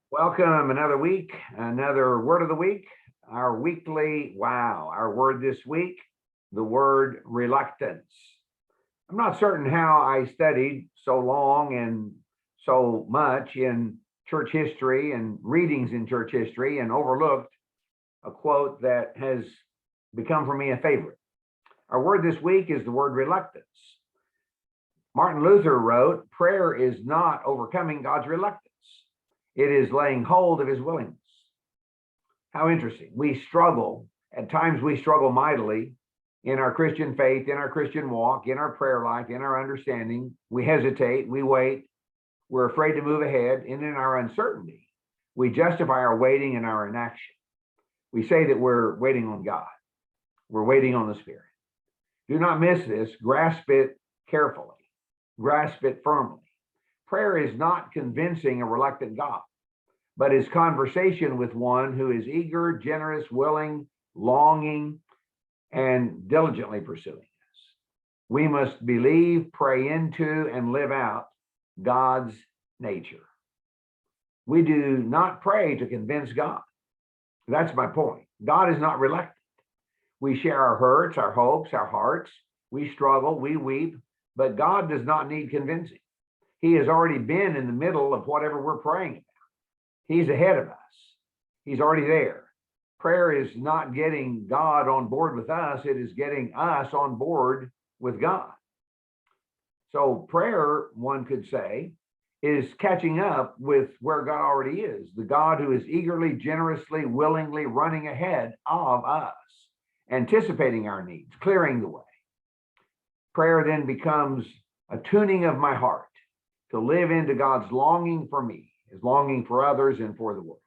Welcome another week, another word of the week, our weekly wow. Our word this week, the word reluctance. I'm not certain how I studied so long and so much in church history and readings in church history and overlooked a quote that has become for me a favorite. Our word this week is the word reluctance. Martin Luther wrote, prayer is not overcoming God's reluctance. It is laying hold of his willingness. How interesting. We struggle. At times we struggle mightily in our Christian faith, in our Christian walk, in our prayer life, in our understanding. We hesitate, we wait, we're afraid to move ahead, and in our uncertainty, we justify our waiting and our inaction. We say that we're waiting on God. We're waiting on the Spirit. Do not miss this. Grasp it carefully. Grasp it firmly. Prayer is not convincing a reluctant God, but is conversation with one who is eager, generous, willing, longing, and diligently pursuing us. We must believe, pray into, and live out God's nature. We do not pray to convince God. That's my point. God is not reluctant. We share our hurts, our hopes, our hearts. We struggle, we weep, but God does not need convincing. He has already been in the middle of whatever we're praying about. He's ahead of us. He's already there. Prayer is not getting God on board with us. It is getting us on board with God. So prayer, one could say, is catching up with where God already is, the God who is eagerly, generously, willingly running ahead of us, anticipating our needs, clearing the way. Prayer then becomes a tuning of my heart to live into God's longing for me, his longing for others and for the world.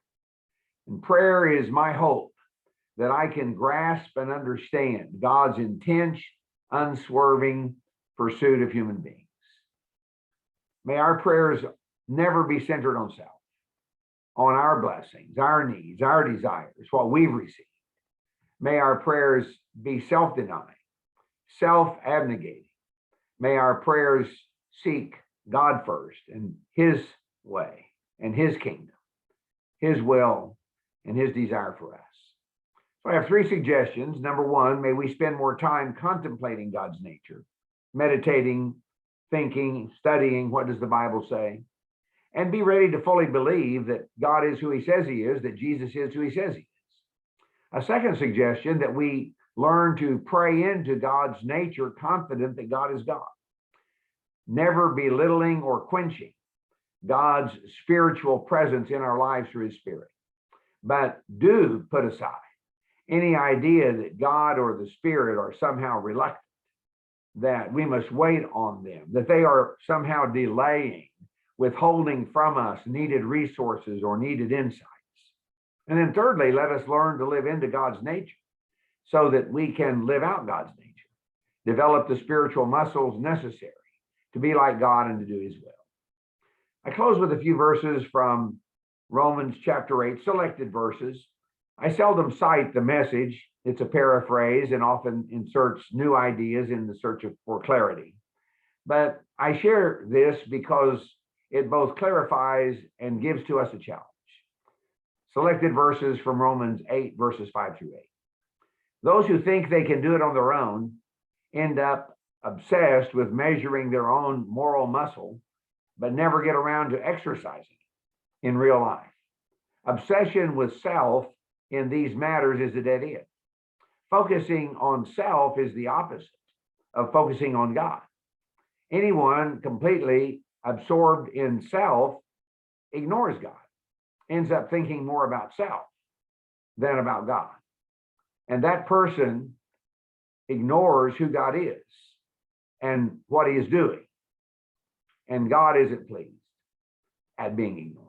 And prayer is my hope that I can grasp and understand God's intense, unswerving pursuit of human beings. May our prayers never be centered on self, on our blessings, our needs, our desires, what we've received. May our prayers be self-denying, self-abnegating. May our prayers seek God first and his way and his kingdom, his will and his desire for us. So I have three suggestions. Number one, may we spend more time contemplating God's nature, meditating, thinking, studying, what does the Bible say? And be ready to fully believe that God is who he says he is, that Jesus is who he says he is. A second suggestion, that we learn to pray into God's nature, confident that God is God. Never belittling or quenching God's spiritual presence in our lives through his Spirit. But do put aside any idea that God or the Spirit are somehow reluctant, that we must wait on them, that they are somehow delaying, withholding from us needed resources or needed insights. And then thirdly, let us learn to live into God's nature so that we can live out God's nature, develop the spiritual muscles necessary to be like God and to do his will. I close with a few verses from Romans chapter 8, selected verses. I seldom cite the Message. It's a paraphrase and often inserts new ideas in the search for clarity. But I share this because it both clarifies and gives to us a challenge. Selected verses from Romans 8, verses 5 through 8. Those who think they can do it on their own end up obsessed with measuring their own moral muscle, but never get around to exercising it in real life. Obsession with self in these matters is a dead end. Focusing on self is the opposite of focusing on God. Anyone completely absorbed in self ignores God, ends up thinking more about self than about God. And that person ignores who God is and what he is doing. And God isn't pleased at being ignored.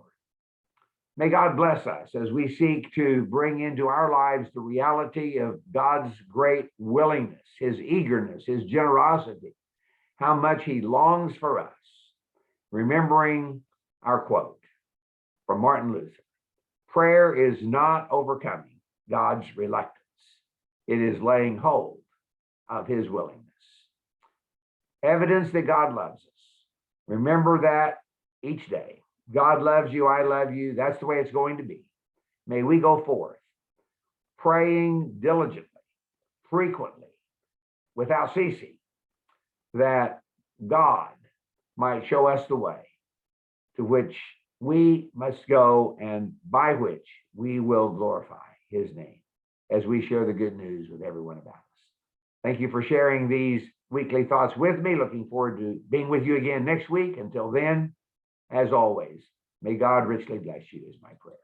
May God bless us as we seek to bring into our lives the reality of God's great willingness, his eagerness, his generosity, how much he longs for us, remembering our quote from Martin Luther: prayer is not overcoming God's reluctance. It is laying hold of his willingness. Evidence that God loves us. Remember that each day. God loves you. I love you. That's the way it's going to be. May we go forth praying diligently, frequently, without ceasing, that God might show us the way to which we must go and by which we will glorify his name as we share the good news with everyone about us. Thank you for sharing these weekly thoughts with me. Looking forward to being with you again next week. Until then, as always, may God richly bless you is my prayer.